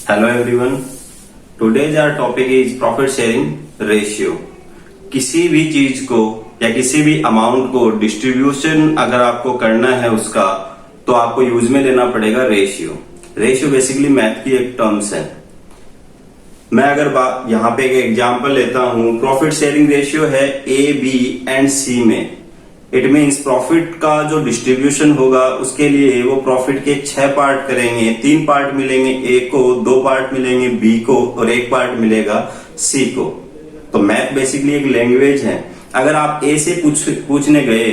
Hello everyone. Today's our topic is profit sharing ratio. किसी भी चीज को या किसी भी अमाउंट को डिस्ट्रीब्यूशन अगर आपको करना है उसका, तो आपको यूज में लेना पड़ेगा रेशियो. रेशियो बेसिकली मैथ की एक टर्म्स है. मैं अगर यहाँ पे एक एग्जांपल लेता हूं, प्रॉफिट शेयरिंग रेशियो है ए, बी एंड सी में. इट मीन्स प्रॉफिट का जो डिस्ट्रीब्यूशन होगा उसके लिए वो प्रॉफिट के 6 पार्ट करेंगे. 3 पार्ट मिलेंगे ए को, 2 पार्ट मिलेंगे बी को और 1 पार्ट मिलेगा सी को. तो मैथ बेसिकली एक लैंग्वेज है. अगर आप ए से पूछने गए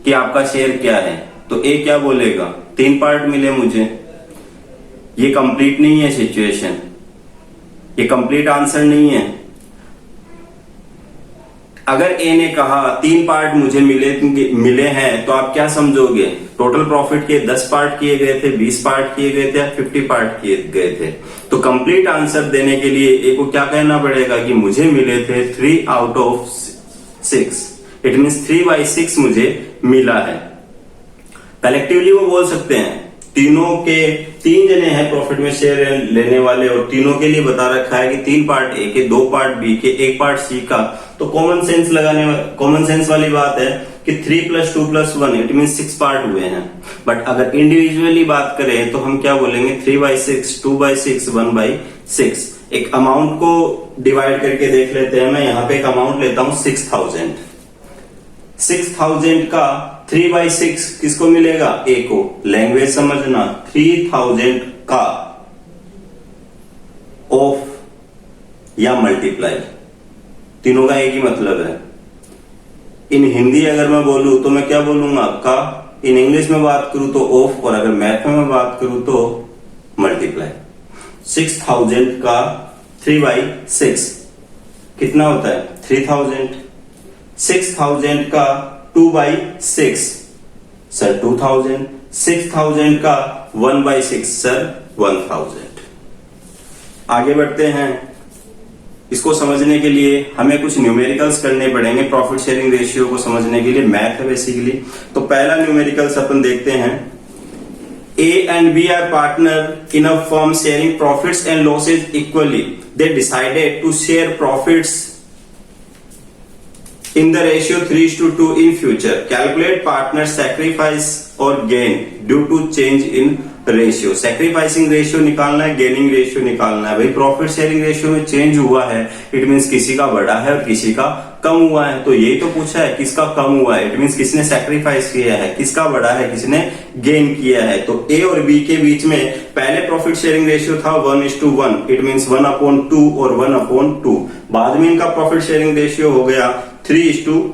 कि आपका शेयर क्या है, तो ए क्या बोलेगा? 3 पार्ट मिले मुझे. ये कंप्लीट नहीं है सिचुएशन, ये कंप्लीट आंसर नहीं है. अगर ए ने कहा 3 पार्ट मुझे मिले हैं, तो आप क्या समझोगे? टोटल प्रॉफिट के 10 पार्ट किए गए थे, 20 पार्ट किए गए थे, 50 पार्ट किए गए थे. तो कंप्लीट आंसर देने के लिए ए को क्या कहना पड़ेगा कि मुझे मिले थे 3 आउट ऑफ 6. इट मीन्स 3/6 मुझे मिला है. कलेक्टिवली वो बोल सकते हैं, तीनों के 3 जने हैं प्रॉफिट में शेयर लेने वाले और तीनों के लिए बता रखा है कि 3 पार्ट ए के, 2 पार्ट बी के, 1 पार्ट सी का. तो कॉमन सेंस वाली बात है कि 3 + 2 + 1 इट मीन 6 पार्ट हुए हैं. बट अगर इंडिविजुअली बात करें तो हम क्या बोलेंगे? 3/6, 2/6, 1/6. एक अमाउंट को डिवाइड करके देख लेते हैं. मैं यहाँ पे एक अमाउंट लेता हूं 6000. 6000 का 3/6 किसको मिलेगा? ए को. लैंग्वेज समझना, 3000 का ऑफ या मल्टीप्लाई, तीनों का एक ही मतलब है. इन हिंदी अगर मैं बोलूं तो मैं क्या बोलूंगा? का. इन इंग्लिश में बात करूं तो ऑफ, और अगर मैथ में मैं बात करूं तो मल्टीप्लाई. 6000 का 3/6 कितना होता है? 3000. 6000 का 2/6 सर 2000. 6000 का 1/6 सर 1000. आगे बढ़ते हैं. इसको समझने के लिए हमें कुछ न्यूमेरिकल्स करने पड़ेंगे. प्रॉफिट शेयरिंग रेशियो को समझने के लिए मैथ है बेसिकली. तो पहला न्यूमेरिकल्स अपन देखते हैं. A and B are partner in a firm sharing profits and losses equally. They decided to share profits in the ratio 3:2 in future. Calculate partner sacrifice or gain due to change in ratio. Sacrificing ratio निकालना है, gaining ratio निकालना है. भाई profit sharing ratio में change हुआ है, it means किसी का बढ़ा है और किसी का कम हुआ है. तो यही तो पूछा है, किसका कम हुआ है. इट मीन्स किसने सैक्रिफाइस किया है, किसका बढ़ा है, किसने गेन किया है. तो ए और बी के बीच में पहले प्रॉफिट शेयरिंग रेशियो था 1:1. इट मीन्स 1/2 और 1/2. बाद में इनका प्रॉफिट शेयरिंग रेशियो हो गया 3:2.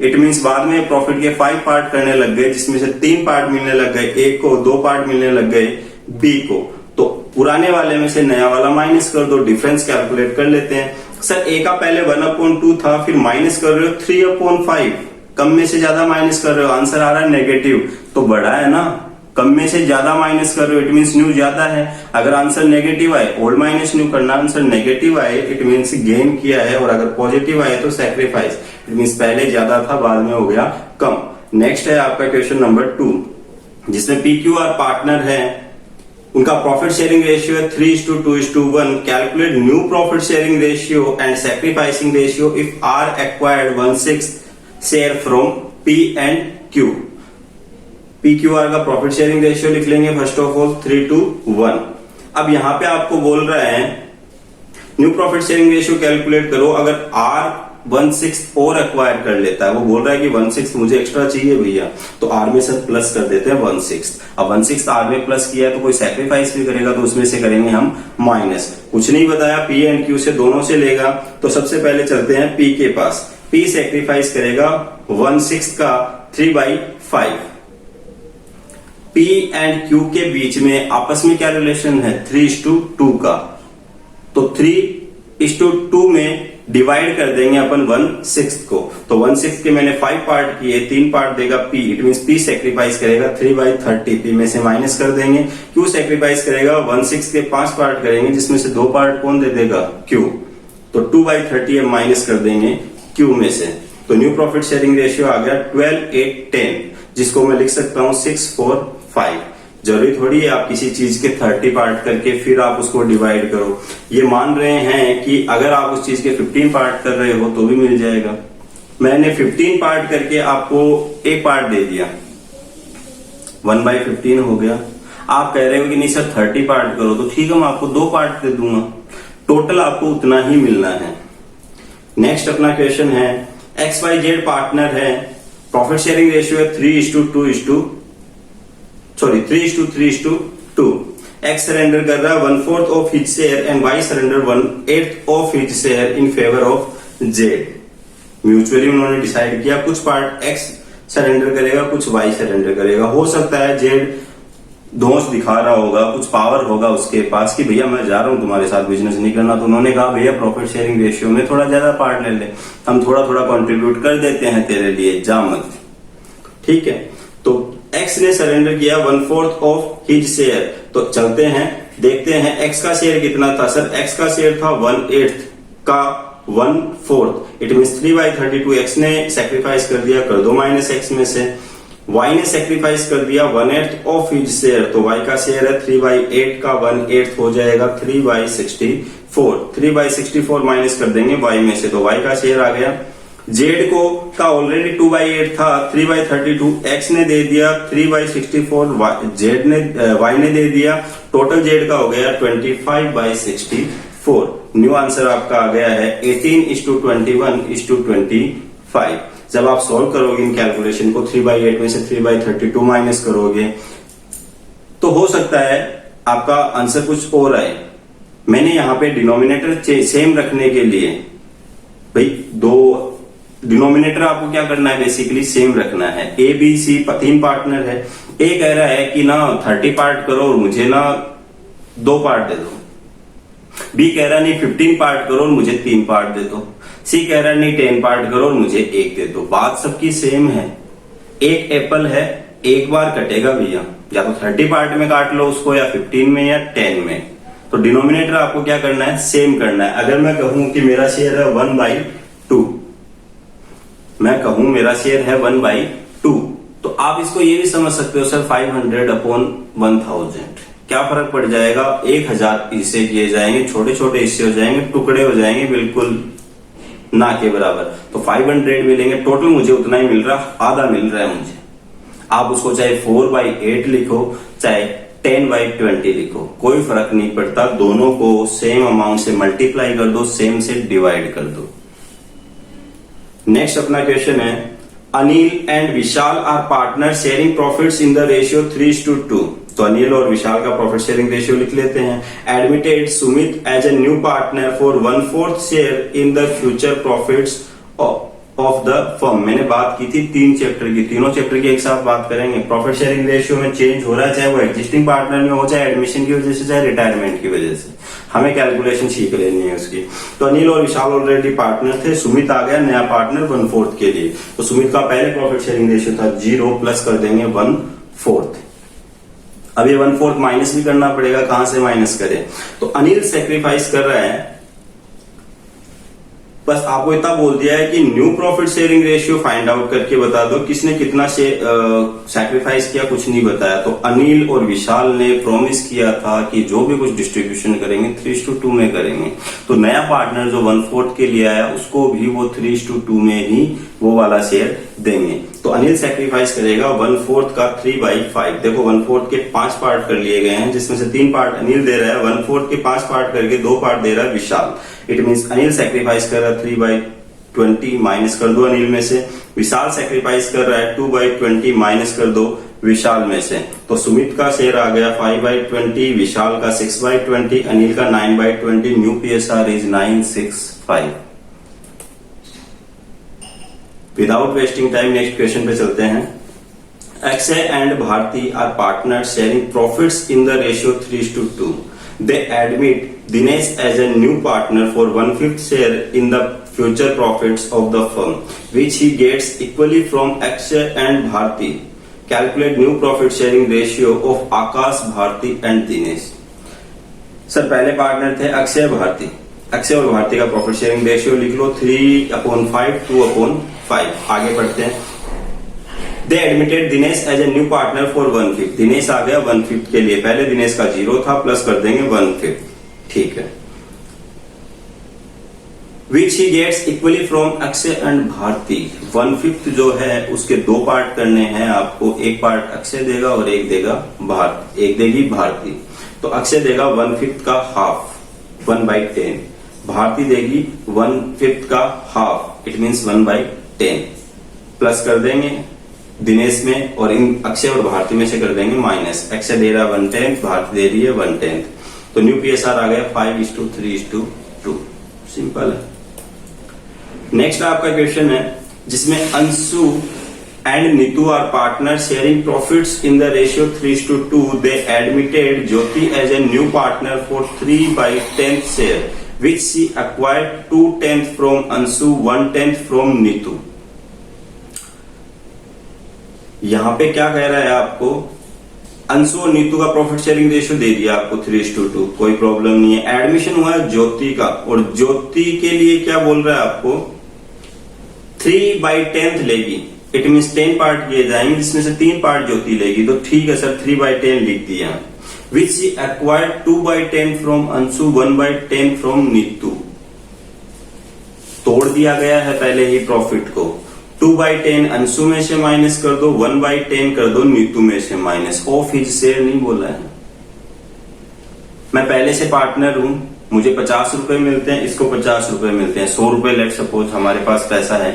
इट मीन्स बाद में प्रॉफिट के 5 पार्ट करने लग गए, जिसमें से 3 पार्ट मिलने लग गए ए को, 2 पार्ट मिलने लग गए बी को. तो पुराने वाले में से नया वाला माइनस कर दो, डिफरेंस कैलकुलेट कर लेते हैं. सर ए का पहले 1/2 था, फिर माइनस कर रहे हो 3/5. कम में से ज्यादा माइनस कर रहे हो, आंसर आ रहा है नेगेटिव. तो बड़ा है ना. कम में से ज्यादा माइनस कर रहे हो, इट मीन्स न्यू ज्यादा है. अगर आंसर नेगेटिव आए, ओल्ड माइनस न्यू करना. आंसर नेगेटिव आए, इट मीन्स गेन किया है. और अगर पॉजिटिव आए तो सैक्रिफाइस. इट मीन्स पहले ज्यादा था, बाद में हो गया कम. नेक्स्ट है आपका क्वेश्चन नंबर 2, जिसमें PQR पार्टनर है. उनका प्रॉफिट शेयरिंग रेशियो है 3:2:1. Calculate new profit sharing ratio and sacrificing ratio if R acquired 1/6 share from P and Q. PQR का प्रॉफिट शेयरिंग रेशियो लिख लेंगे फर्स्ट ऑफ ऑल 3:1. अब यहां पे आपको बोल रहे हैं new profit sharing ratio calculate करो. अगर R 1/6 और एक्वायर कर लेता है, वो बोल रहा है कि 1/6 मुझे एक्स्ट्रा चाहिए भैया, तो R में सर प्लस कर देते हैं 1/6. अब 1/6 R में प्लस किया तो कोई सैक्रिफाइस भी करेगा, तो उसमें से करेंगे हम माइनस. कुछ नहीं बताया, P एंड Q से दोनों से लेगा. तो सबसे पहले चलते हैं P के पास. P सैक्रिफाइस करेगा 1/6 का 3/5. P एंड Q के बीच में आपस में क्या रिलेशन है? 3:2 का. तो 3:2 में डिवाइड कर देंगे अपन 1/6 को. तो 1/6 के मैंने 5 पार्ट किए, 3 पार्ट देगा P. It means P sacrifice करेगा 3/30. P में से माइनस कर देंगे. Q सैक्रिफाइस करेगा 1/6 के 5 पार्ट करेंगे, जिसमें से 2 पार्ट कौन दे देगा? Q. तो 2/30 माइनस कर देंगे Q में से. तो न्यू प्रॉफिट शेयरिंग रेशियो आ गया 12:8:10, जिसको मैं लिख सकता हूं 6:4:5. जरूरी थोड़ी है आप किसी चीज के 30 पार्ट करके फिर आप उसको डिवाइड करो। ये मान रहे हैं कि अगर आप उस चीज के 15 पार्ट कर रहे हो तो भी मिल जाएगा। मैंने 15 पार्ट करके आपको एक पार्ट दे दिया, 1/15 हो गया। आप कह रहे हो कि नहीं सर 30 पार्ट करो, तो ठीक है मैं आपको 2 पार्ट दे दूंगा, टोटल आपको उतना ही मिलना है। नेक्स्ट अपना क्वेश्चन है, XYZ पार्टनर है, प्रॉफिट शेयरिंग रेशियो है 3:3:2। X सरेंडर कर रहा है 1/4 of his share and Y surrender 1/8 of his share in favour of Z। Mutually उन्होंने डिसाइड किया कुछ पार्ट X सरेंडर करेगा, कुछ Y सरेंडर करेगा। हो सकता है Z दोष दिखा रहा होगा, कुछ पावर होगा उसके पास कि भैया मैं जा रहा हूं तुम्हारे साथ बिजनेस नहीं करना, तो उन्होंने कहा भैया प्रॉफिट शेयरिंग रेशियो में थोड़ा ज्यादा पार्ट ले ले, हम थोड़ा थोड़ा कंट्रीब्यूट कर देते हैं तेरे लिए, जा मत। ठीक है, तो X ने सरेंडर किया 1/4 ऑफ हिज शेयर। तो चलते हैं देखते हैं X का शेयर कितना था। सर X का शेयर था 1/8 का 1/4, इट मीन 3/32। X ने सेक्रीफाइस कर दिया, कर दो माइनस X में से। Y ने सेक्रीफाइस कर दिया 1/8 ऑफ हिज शेयर, तो Y का शेयर है 3/8 का 1/8 हो जाएगा 3/64। 3/64 माइनस कर देंगे Y में से, तो Y का शेयर आ गया। Z को का ऑलरेडी 2/8 था, 3/32। X ने दे दिया 3/64, Y ने दे दिया, टोटल Z का हो गया 25/64। न्यू आंसर आपका आ गया है 18:21:25। जब आप सॉल्व करोगे इन कैलकुलेशन को, 3/8 में से 3/32 माइनस करोगे तो हो सकता है आपका आंसर कुछ और आए। मैंने यहां पे डिनोमिनेटर सेम रखने के लिए, भाई दो डिनोमिनेटर आपको क्या करना है, बेसिकली सेम रखना है। A B C 3 पार्टनर है। A कह रहा है कि ना 30 पार्ट करो और मुझे ना 2 पार्ट दे दो। B कह रहा है नहीं 15 पार्ट करो और मुझे 3 पार्ट दे दो। C कह रहा है नहीं 10 पार्ट करो और मुझे 1 दे दो। बात सबकी सेम है, एक एप्पल है, एक बार कटेगा भैया, या तो 30 पार्ट में काट लो उसको, या 15 में या 10 में। तो डिनोमिनेटर आपको क्या करना है, सेम करना है। अगर मैं कहूं कि मेरा शेयर है 1/2, मैं कहूं मेरा शेयर है 1/2, तो आप इसको ये भी समझ सकते हो सर 500/1000। क्या फर्क पड़ जाएगा, 1000 हिस्से किए जाएंगे, छोटे छोटे हिस्से हो जाएंगे, टुकड़े हो जाएंगे बिल्कुल ना के बराबर। तो 500 मिलेंगे, टोटल मुझे उतना ही मिल रहा, आधा मिल रहा है मुझे। आप उसको चाहे 4/8 लिखो, चाहे 10/20 लिखो, कोई फर्क नहीं पड़ता। दोनों को सेम अमाउंट से मल्टीप्लाई कर दो, सेम से डिवाइड कर दो। नेक्स्ट अपना क्वेश्चन है, Anil and Vishal are partner sharing profits in the ratio 3:2। तो अनिल और विशाल का प्रॉफिट शेयरिंग रेशियो लिख लेते हैं। Admitted Sumit as a new partner for 1/4 share in the future profits of the firm. मैंने बात की थी 3 चैप्टर की, तीनों चैप्टर की एक साथ बात करेंगे। प्रॉफिट शेयरिंग रेशियो में चेंज हो रहा है, चाहे वो एग्जिस्टिंग पार्टनर में हो, चाहे एडमिशन की वजह से, चाहे रिटायरमेंट की वजह से, हमें कैलकुलेशन सीख लेनी है उसकी। तो अनिल और विशाल ऑलरेडी पार्टनर थे, सुमित आ गया नया पार्टनर 1/4 के लिए। तो सुमित का पहले प्रॉफिट शेयरिंग रेशियो था 0 प्लस कर देंगे 1/4। अब ये 1/4 माइनस भी करना पड़ेगा, कहां से माइनस करें। तो अनिल सेक्रीफाइस कर रहा है, बस आपको इतना बोल दिया है कि new profit sharing ratio find out करके बता दो किसने कितना सैक्रिफाइस किया, कुछ नहीं बताया। तो अनिल और विशाल ने प्रॉमिस किया था कि जो भी कुछ डिस्ट्रीब्यूशन करेंगे 3:2 में करेंगे। तो नया पार्टनर जो 1/4 के लिए आया उसको भी वो 3:2 में ही वो वाला शेयर देंगे। तो अनिल सैक्रिफाइस करेगा 1/4 का 3/5। देखो 1/4 के 5 पार्ट कर लिए गए हैं, जिसमें से 3 पार्ट अनिल दे रहा है, 1/4 के 5 पार्ट करके 2 पार्ट दे रहा है विशाल। इट मीन्स अनिल सैक्रिफाइस कर रहा है 3/20, माइनस कर दो अनिल में से। विशाल सैक्रिफाइस कर रहा है 2/20, माइनस कर दो विशाल में से। तो सुमित का शेयर आ गया 5/20, विशाल का 6/20, अनिल का 9/20। New PSR is 965। Without wasting time next question पे चलते हैं। Akshay and Bharti are partner sharing profits in the ratio 3:2। They admit Dinesh as a new partner for 1/5 share in the future profits of the firm, which he gets equally from Akshay and Bharti. Calculate new profit sharing ratio of Akash, Bharti and Dinesh. Sir पहले partner थे अक्षय भारती, अक्षय और भारती का profit sharing ratio लिख लो 3/5, 2/5। आगे बढ़ते हैं। They admitted Dinesh as a new partner for 1/5। Dinesh आ गया 1/5 के लिए, पहले दिनेश का 0 था, प्लस कर देंगे 1/5। ठीक है। Which he gets equally from Akshay and Bharti. 1/5 जो है उसके दो पार्ट करने हैं आपको, एक पार्ट अक्षय देगा और एक देगा भारती, एक देगी भारती। तो अक्षय देगा 1/5 का हाफ, 1/10। भारती देगी 1/5 का हाफ, इट मीन्स 1/10। प्लस कर देंगे दिनेश में, और इन अक्षय और भारती में से कर देंगे माइनस। अक्षय दे रहा है 1/10, भारती दे रही है 1/10। तो न्यू पीएसआर आ गया 5:3:2। सिंपल है। नेक्स्ट आपका क्वेश्चन है जिसमें Anshu and Neetu are partner sharing profits in the ratio 3:2। They admitted Jyoti as a new partner for 3/10 share which she acquired 2/10 from Anshu, 1/10 from Neetu. यहां पे क्या कह रहा है आपको, अंशु और नीतू का प्रॉफिट शेयरिंग रेशियो दे दिया आपको 3:2, कोई प्रॉब्लम नहीं है। एडमिशन हुआ है ज्योति का, और ज्योति के लिए क्या बोल रहा है आपको, 3/10 लेगी, इट मीन 10 पार्ट किए जाएंगे जिसमें से 3 पार्ट ज्योति लेगी। तो ठीक है सर, 3/10 लिख दिया। विच she acquired 2/10 from Anshu, 1/10 from Neetu. तोड़ दिया गया है पहले ही प्रॉफिट को। 2/10 अंशु में से माइनस कर दो, 1/10 कर दो नीतू में से माइनस। ऑफ हिज शेयर नहीं बोला है। मैं पहले से पार्टनर हूं, मुझे 50 रुपए मिलते हैं, इसको 50 रुपए मिलते हैं, 100 रुपए लेट सपोज हमारे पास पैसा है,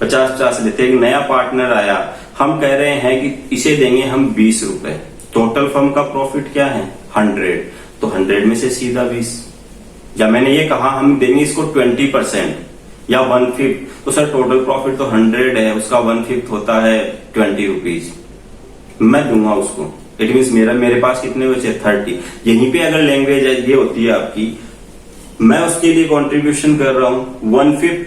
50-50 लेते हैं। एक नया पार्टनर आया, हम कह रहे हैं कि इसे देंगे हम 20 रुपए। टोटल फर्म का प्रॉफिट क्या है 100, तो 100 में से सीधा 20। या मैंने ये कहा हम देंगे इसको 20% या 1/5, तो सर टोटल प्रॉफिट तो 100 है, उसका 1/5 होता है 20 रुपीज, मैं दूंगा उसको। इट मीन मेरे पास कितने बचे 30। यहीं पे अगर लैंग्वेज ये होती है आपकी, मैं उसके लिए कंट्रीब्यूशन कर रहा हूं, 1/5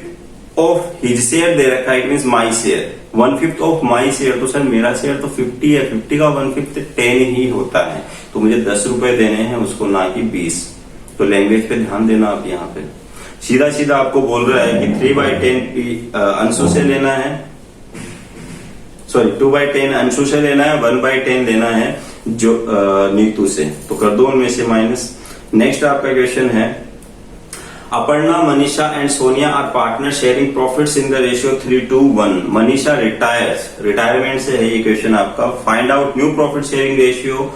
ऑफ हिज शेयर दे रखा है, it mean my share, 1/5 of my share. तो सर मेरा शेयर तो 50 है, 50 का 1/5 10 ही होता है, तो मुझे 10 रुपए देने हैं उसको, ना कि 20। तो लैंग्वेज पे ध्यान देना आप यहाँ पे। सीधा सीधा आपको बोल रहा है कि 3/10 अंशु से लेना है, सॉरी 2/10 अंशु से लेना है, 1/10 लेना है जो नीतू से। तो कर दो उनमें से माइनस। नेक्स्ट आपका क्वेश्चन है, Aparna, Manisha and Sonia are partner sharing profits in the ratio 3:1। Manisha retires, retirement से है ये क्वेश्चन आपका। Find out new profit sharing ratio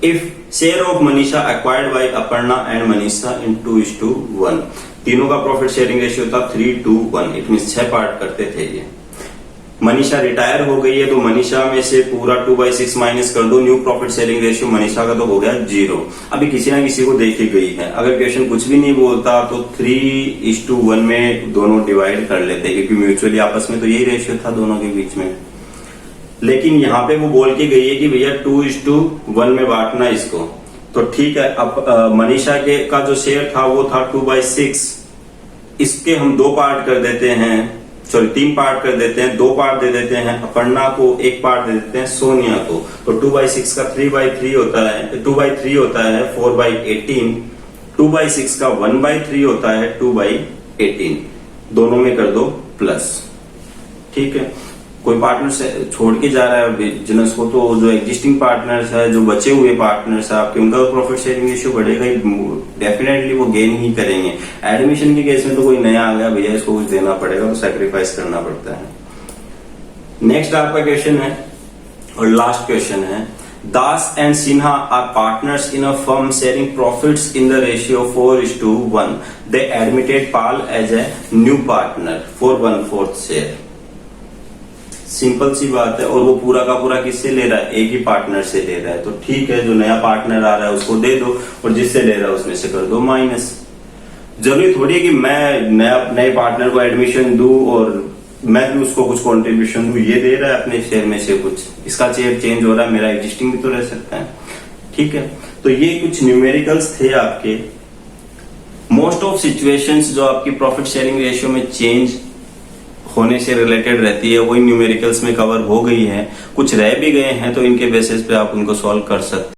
if share of Manisha acquired by Aparna and Manisha in 2:1। तीनों का प्रॉफिट शेयरिंग रेशियो था 3:1, इट मीन 6 पार्ट करते थे ये। मनीषा रिटायर हो गई है, तो मनीषा में से पूरा 2/6 माइनस कर दो, new profit sharing ratio Manisha का तो हो गया 0। अभी किसी ना किसी को देखी गई है, अगर क्वेश्चन कुछ भी नहीं बोलता तो 3:1 में दोनों डिवाइड कर लेते, क्योंकि म्यूचुअली आपस में तो यही रेशियो था दोनों के बीच में। लेकिन यहाँ पे वो बोल के गई है कि भैया 2:1 में बांटना इसको, तो ठीक है। अब मनीषा के का जो शेयर था वो था 2/6, इसके हम 2 पार्ट कर देते हैं, सॉरी 3 पार्ट कर देते हैं, 2 पार्ट दे देते हैं अपर्णा को, 1 पार्ट दे देते हैं सोनिया को। तो 2/6 का 3/3 होता है, 2/3 होता है 4/18, 2/6 का 1/3 होता है 2/18। दोनों में कर दो प्लस। ठीक है, कोई पार्टनर से छोड़ के जा रहा है बिजनेस को, तो जो एग्जिस्टिंग पार्टनर्स है, जो बचे हुए पार्टनर्स है आपके, उनका प्रॉफिट शेयरिंग रेशियो बढ़ेगा ही, डेफिनेटली वो गेन ही करेंगे। एडमिशन के केस में तो कोई नया आ गया भैया इसको कुछ देना पड़ेगा, तो सैक्रिफाइस करना पड़ता है। नेक्स्ट आपका क्वेश्चन है और लास्ट क्वेश्चन है, Das and Sinha are partners in a firm sharing profits in the ratio 4:1। They admitted Pal as a new partner for 1/4 share. Simple सी बात है, और वो पूरा का पूरा किससे ले रहा है, एक ही पार्टनर से ले रहा है। तो ठीक है, जो नया पार्टनर आ रहा है उसको दे दो, और जिससे ले रहा है उसमें से कर दो माइनस। जरूरी थोड़ी है कि मैं नए पार्टनर को एडमिशन दूं और मैं भी उसको कुछ कंट्रीब्यूशन दूं। ये दे रहा है अपने शेयर में से कुछ, इसका शेयर चेंज हो रहा है, मेरा एग्जिस्टिंग भी तो रह सकता है। ठीक है, तो ये कुछ न्यूमेरिकल्स थे आपके। मोस्ट ऑफ सिचुएशंस जो आपकी प्रॉफिट शेयरिंग रेशियो में चेंज होने से रिलेटेड रहती है, वही न्यूमेरिकल्स में कवर हो गई है। कुछ रह भी गए हैं तो इनके बेसिस पे आप उनको सॉल्व कर सकते हैं।